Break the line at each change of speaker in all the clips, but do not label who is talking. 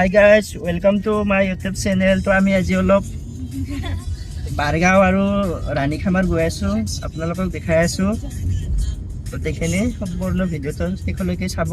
Hi guys, welcome to my YouTube channel. তো আমি আজি অলপ বাৰগাঁও আৰু ৰাণীখামাৰ গৈ আছো আপোনালোকক দেখাই আছো তো দেখেনে সম্পূৰ্ণ ভিডিওটো শেষলৈকে চাব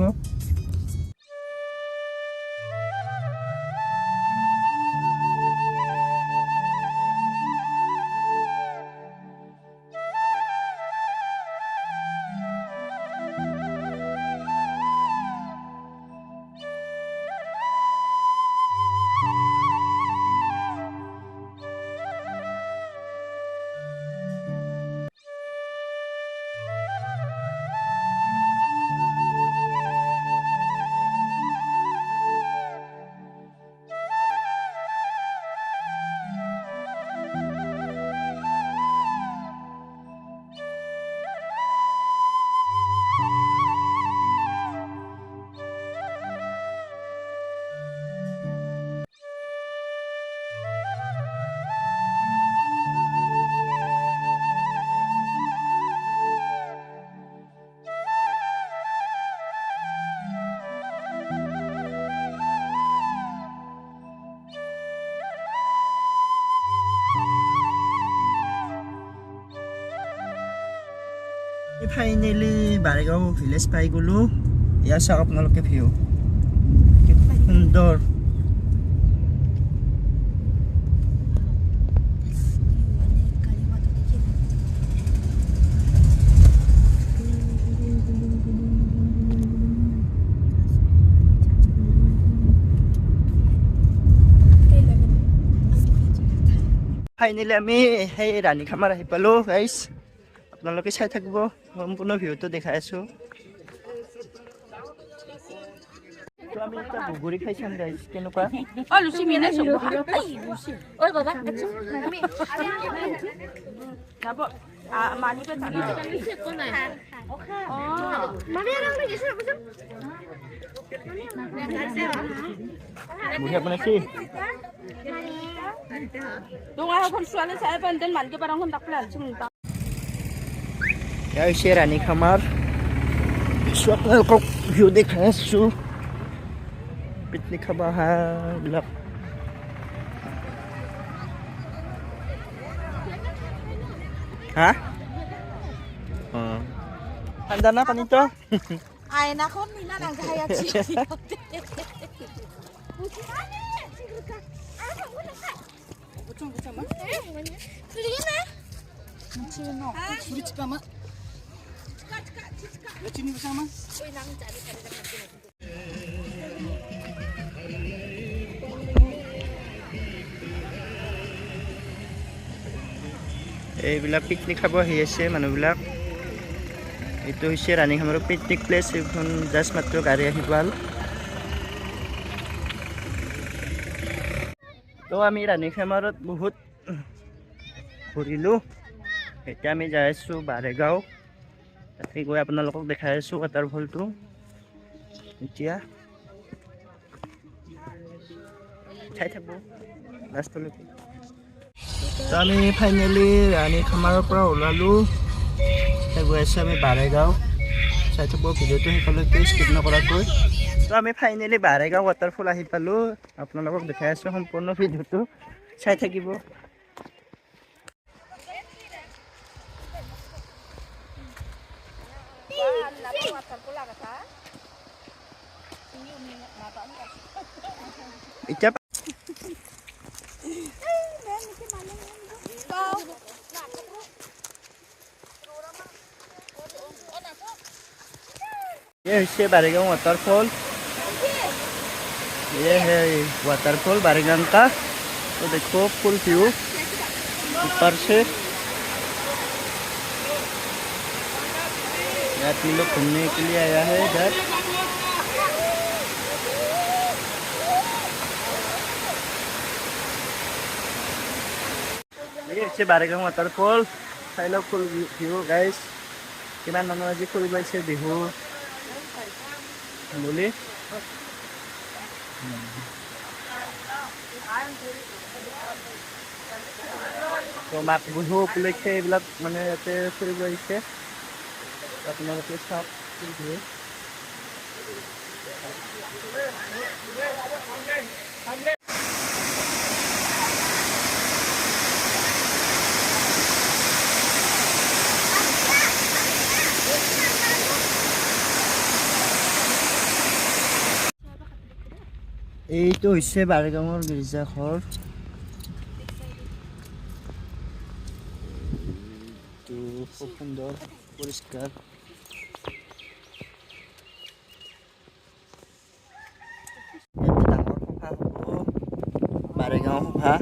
Finally, Baregaon village পাই গলো ইয়া চাওক আপোনালোকে ভিউ কি সুন্দৰ Finally আমি সেই ৰাণীখামাৰ আহি পালো গাইস আপোনালোকে চাই থাকিব সম্পূৰ্ণ ভিউটো দেখাই আছো তো আমি এটা বুগুৰি খাইছাম গাইস কেনেকুৱা
어 루시 미네 저거 아이 루시 어이 봐봐 আমি 나보 아 많이 배 다니 루시 거네 어 마리아랑 계셔 보자
বুঢ়িয়া বনাইছি
동아 건 수안에 살반된 만개 바랑 건 닦을 안 줍니다
এয়া হৈছে ৰাণীখামাৰ আপোনালোকক ভিউ দেখাই আছো পিকনিক খাব অহা বিলাক হা ঠাণ্ডা না পানীটো
아이나콘 미나랑 가야지
এইবিলাক পিকনিক খাব আহি আছে মানুহবিলাক এইটো হৈছে ৰাণীখামাৰ পিকনিক প্লেচ এখন জাষ্ট মাত্ৰ গাড়ী আহি পাল তো আমি ৰাণীখামাৰত বহুত ঘূৰিলো এতিয়া আমি যাই আছো বাৰেগাঁও তাতে গৈ আপোনালোকক দেখাই আছো ৱাটাৰফলটো এতিয়া চাই থাকো লাষ্টলৈকে তো আমি ফাইনেলি ৰাণীখামাৰৰ পৰা ওলালো গৈ আছো আমি বাৰেগাঁও চাই থাকব ভিডিঅ'টো শেষলৈকে স্কিপ নকৰাকৈ তো আমি ফাইনেলি বাৰেগাঁও ৱাটাৰফল আহি পালো আপোনালোকক দেখাই আছো সম্পূৰ্ণ ভিডিঅ'টো চাই থাকিব এতিয়া ये है बारेगांव वाटरफॉल ये है वाटरफॉल बारेगांव का तो देखो फुल व्यू ऊपर से यात्री लोग घूमने के लिए आया है इधर ये है बारेगांव वाटरफॉल चाই লওক ফুল ভিউ গাইস কিমান মানুহ আজি ফুৰিব আহিছে বিহু বুলি তো মাঘ বিহু উপলক্ষে এইবিলাক মানে ইয়াতে ফুৰিব আহিছে আপোনালোকে চাওক এইটো হৈছে বাৰেগাঁৱৰ গীৰ্জাঘৰ। খুব সুন্দৰ পৰিষ্কাৰ। ডাঙৰ সভা হ'ব, বাৰেগাঁও সভা।